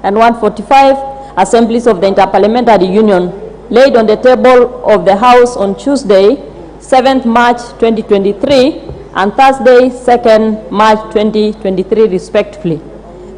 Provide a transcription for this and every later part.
and 145 assemblies of the Interparliamentary Union laid on the table of the House on Tuesday, 7th March 2023 and Thursday, 2nd March 2023 respectively.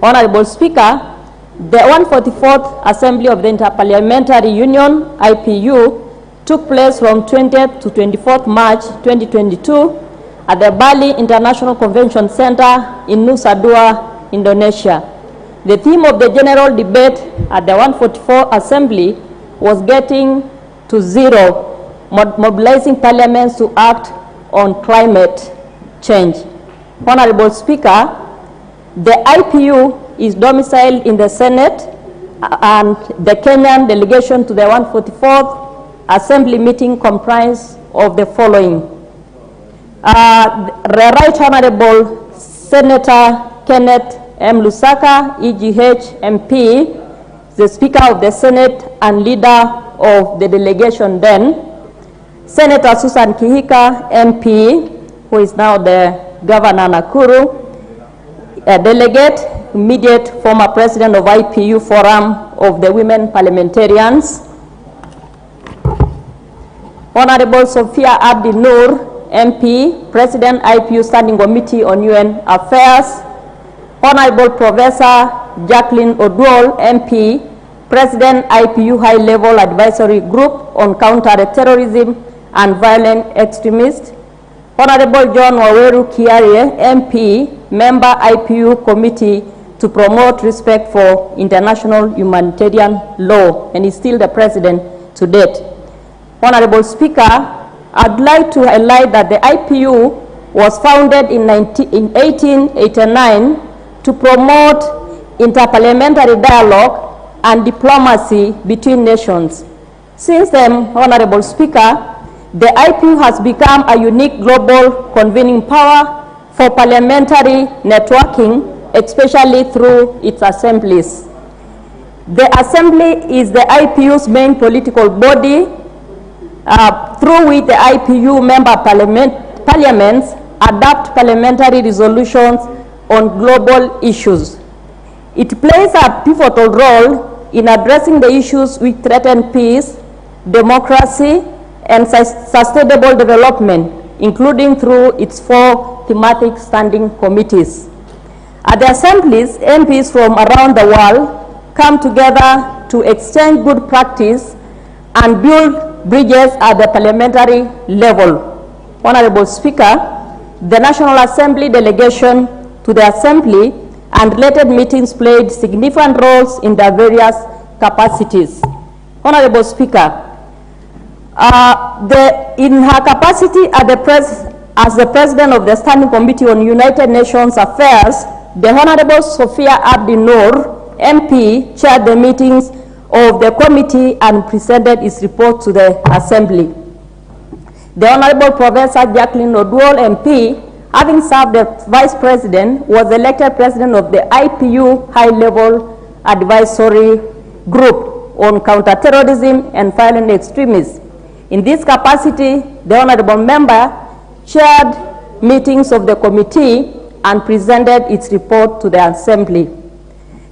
Honorable Speaker, the 144th Assembly of the Interparliamentary Union, IPU, took place from 20th to 24th March 2022 at the Bali International Convention Center in Nusa Dua, Indonesia. The theme of the general debate at the 144th Assembly was getting to zero, mobilizing parliaments to act on climate change. Honorable Speaker, the IPU is domiciled in the Senate, and the Kenyan delegation to the 144th Assembly meeting comprised of the following. The Right Honorable Senator Kenneth M. Lusaka, EGH MP, the Speaker of the Senate and leader of the delegation then. Senator Susan Kihika, MP, who is now the Governor Nakuru. A delegate, immediate former President of IPU Forum of the Women Parliamentarians. Honorable Sophia Abdi Noor, MP, President IPU Standing Committee on UN Affairs. Honorable Professor Jacqueline Oduol, MP, President IPU High Level Advisory Group on Counter-Terrorism and Violent Extremists. Honorable John Waweru Kiarie, MP, Member IPU Committee to promote respect for international humanitarian law, and is still the President to date. Honorable Speaker, I'd like to highlight that the IPU was founded in 1889 to promote interparliamentary dialogue and diplomacy between nations. Since then, Honorable Speaker, the IPU has become a unique global convening power for parliamentary networking, especially through its assemblies. The Assembly is the IPU's main political body, through which the IPU member parliaments adopt parliamentary resolutions on global issues. It plays a pivotal role in addressing the issues which threaten peace, democracy, and sustainable development, including through its 4 thematic standing committees. At the assemblies, MPs from around the world come together to exchange good practice and build bridges at the parliamentary level. Honorable Speaker, the National Assembly delegation to the Assembly and related meetings played significant roles in their various capacities. Honorable Speaker, in her capacity as the President of the Standing Committee on United Nations Affairs, the Honorable Sophia Abdi Noor, MP, chaired the meetings of the committee and presented its report to the Assembly. The Honorable Professor Jacqueline Oduol, MP, having served as Vice President, was elected President of the IPU High Level Advisory Group on Counterterrorism and Violent Extremism. In this capacity, the Honorable Member chaired meetings of the committee and presented its report to the Assembly.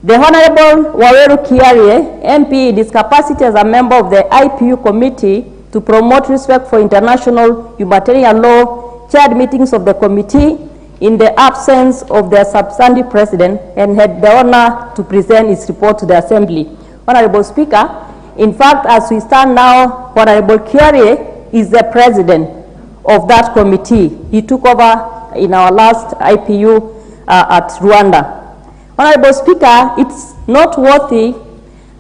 The Honorable Waweru Kiarie, MP, in his capacity as a member of the IPU Committee to promote respect for international humanitarian law, chaired meetings of the committee in the absence of the substantive President and had the honor to present its report to the Assembly. Honorable Speaker, in fact, as we stand now, Honorable Kiarie is the President of that committee. He took over in our last IPU at Rwanda. Honorable Speaker, it's noteworthy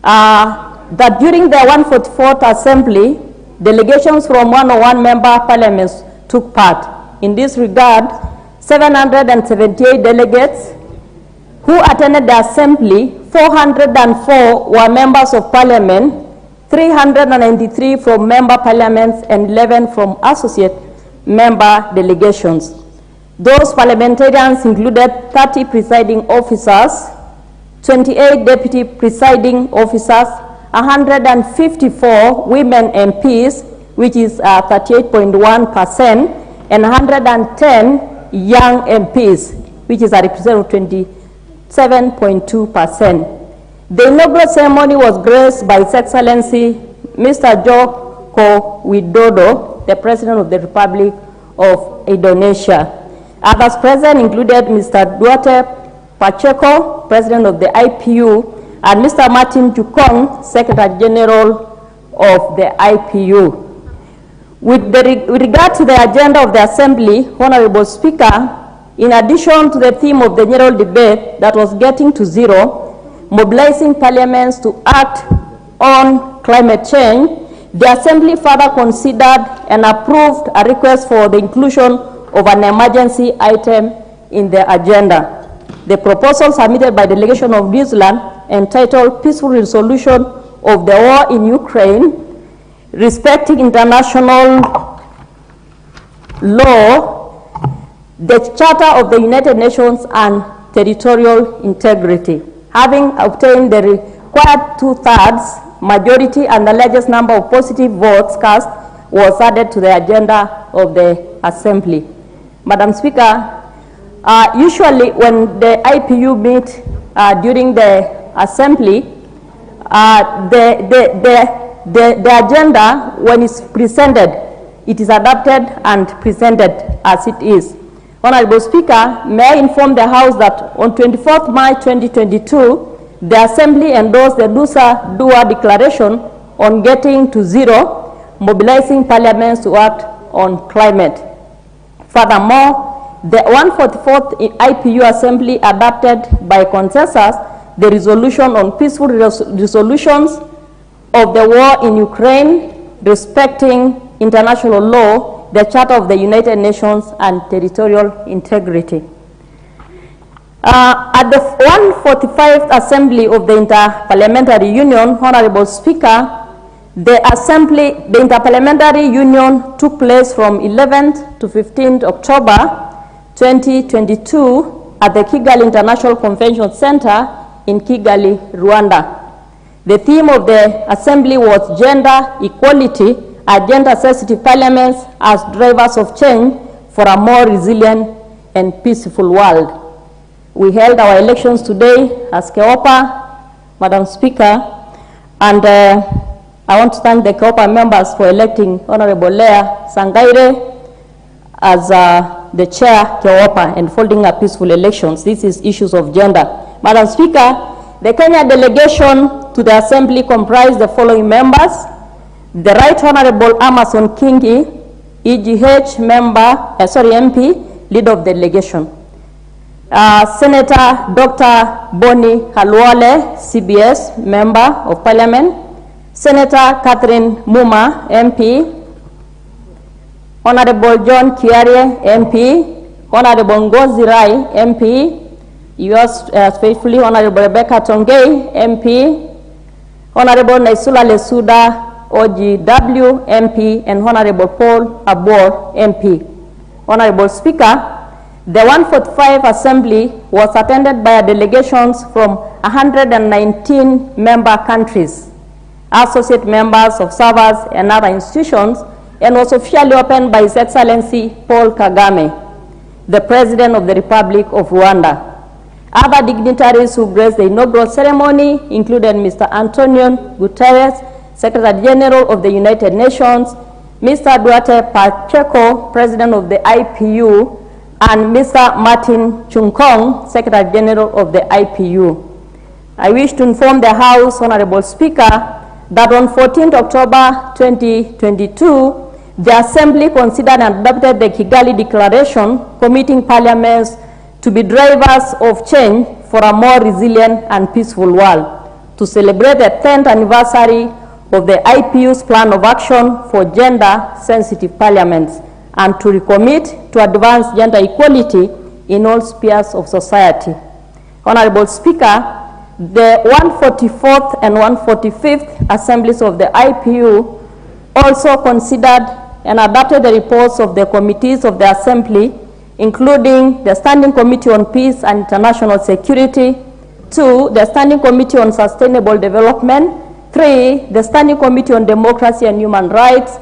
that during the 144th Assembly, delegations from 101 member parliaments took part. In this regard, 778 delegates who attended the Assembly, 404 were members of Parliament, 393 from member parliaments, and 11 from associate member delegations. Those parliamentarians included 30 presiding officers, 28 deputy presiding officers, 154 women MPs, which is 38.1%, and 110 young MPs, which is a representation of 27.2%. The inaugural ceremony was graced by His Excellency Mr. Joko Widodo, the President of the Republic of Indonesia. Others present included Mr. Duarte Pacheco, President of the IPU, and Mr. Martin Chukong, Secretary General of the IPU. With regard to the agenda of the Assembly, Honorable Speaker, in addition to the theme of the general debate that was getting to zero, mobilizing parliaments to act on climate change, the Assembly further considered and approved a request for the inclusion of an emergency item in the agenda. The proposal submitted by the delegation of New Zealand, entitled Peaceful Resolution of the War in Ukraine, respecting international law, the Charter of the United Nations, and territorial integrity. Having obtained the required 2/3 majority and the largest number of positive votes cast, was added to the agenda of the Assembly. Madam Speaker, usually when the IPU meet during the Assembly, the agenda, when it's presented, it is adopted and presented as it is. Honorable Speaker, may I inform the House that on 24th March 2022, the Assembly endorsed the Dua Declaration on getting to zero, mobilizing parliaments to act on climate. Furthermore, the 144th IPU Assembly adopted by consensus the resolution on peaceful resolutions of the war in Ukraine, respecting international law, the Charter of the United Nations, and territorial integrity. At the 145th Assembly of the Interparliamentary Union, Honorable Speaker, the Interparliamentary Union took place from 11th to 15th October 2022 at the Kigali International Convention Center in Kigali, Rwanda. The theme of the Assembly was Gender Equality and Gender-Sensitive Parliaments as Drivers of Change for a More Resilient and Peaceful World. We held our elections today as KEOPA, Madam Speaker, and I want to thank the KEOPA members for electing Honorable Leah Sangaire as the chair KEOPA and holding a peaceful elections. This is issues of gender. Madam Speaker, the Kenya delegation to the Assembly comprised the following members: the Right Honorable Amason Kingi, EGH MP, leader of the delegation. Senator Dr. Boni Halwale, CBS, Member of Parliament. Senator Catherine Muma, MP. Honorable John Kiarie, MP. Honorable Ngozi Rai, MP. Yours faithfully, Honorable Rebecca Tongei, MP. Honorable Naisula Lesuda, OGW, MP, and Honorable Paul Abor, MP. Honorable Speaker, the 145th Assembly was attended by delegations from 119 member countries, associate members, observers, and other institutions, and was officially opened by His Excellency Paul Kagame, the President of the Republic of Rwanda. Other dignitaries who graced the inaugural ceremony included Mr. Antonio Guterres, Secretary General of the United Nations, Mr. Duarte Pacheco, President of the IPU, and Mr. Martin Chukong, Secretary General of the IPU. I wish to inform the House, Honorable Speaker, that on 14th October 2022, the Assembly considered and adopted the Kigali Declaration committing parliaments to be drivers of change for a more resilient and peaceful world, to celebrate the 10th anniversary of the IPU's Plan of Action for Gender-Sensitive Parliaments, and to recommit to advance gender equality in all spheres of society. Honorable Speaker, the 144th and 145th Assemblies of the IPU also considered and adopted the reports of the committees of the Assembly, including the Standing Committee on Peace and International Security, 2, the Standing Committee on Sustainable Development, 3, the Standing Committee on Democracy and Human Rights,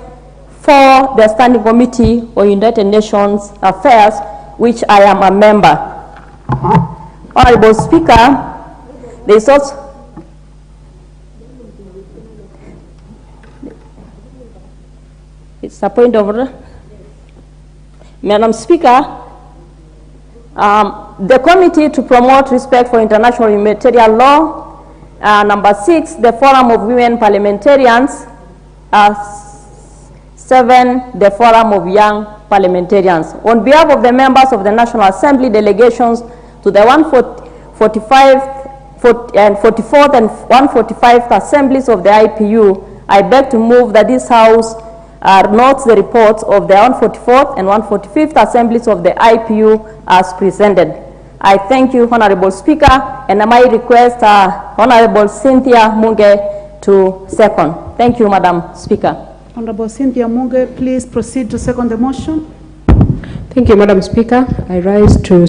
4, the Standing Committee on United Nations Affairs, which I am a member. Honorable Speaker, there is also It's a point of order. Madam Speaker, the Committee to Promote Respect for International Humanitarian Law, number 6, the Forum of Women Parliamentarians, 7, the Forum of Young Parliamentarians. On behalf of the members of the National Assembly delegations to the 145th and 44th and 145th Assemblies of the IPU, I beg to move that this House notes the reports of the 144th and 145th Assemblies of the IPU as presented. I thank you, Honorable Speaker, and I might request Honorable Cynthia Munge to second. Thank you, Madam Speaker. Honorable Cynthia Munge, please proceed to second the motion. Thank you, Madam Speaker. I rise to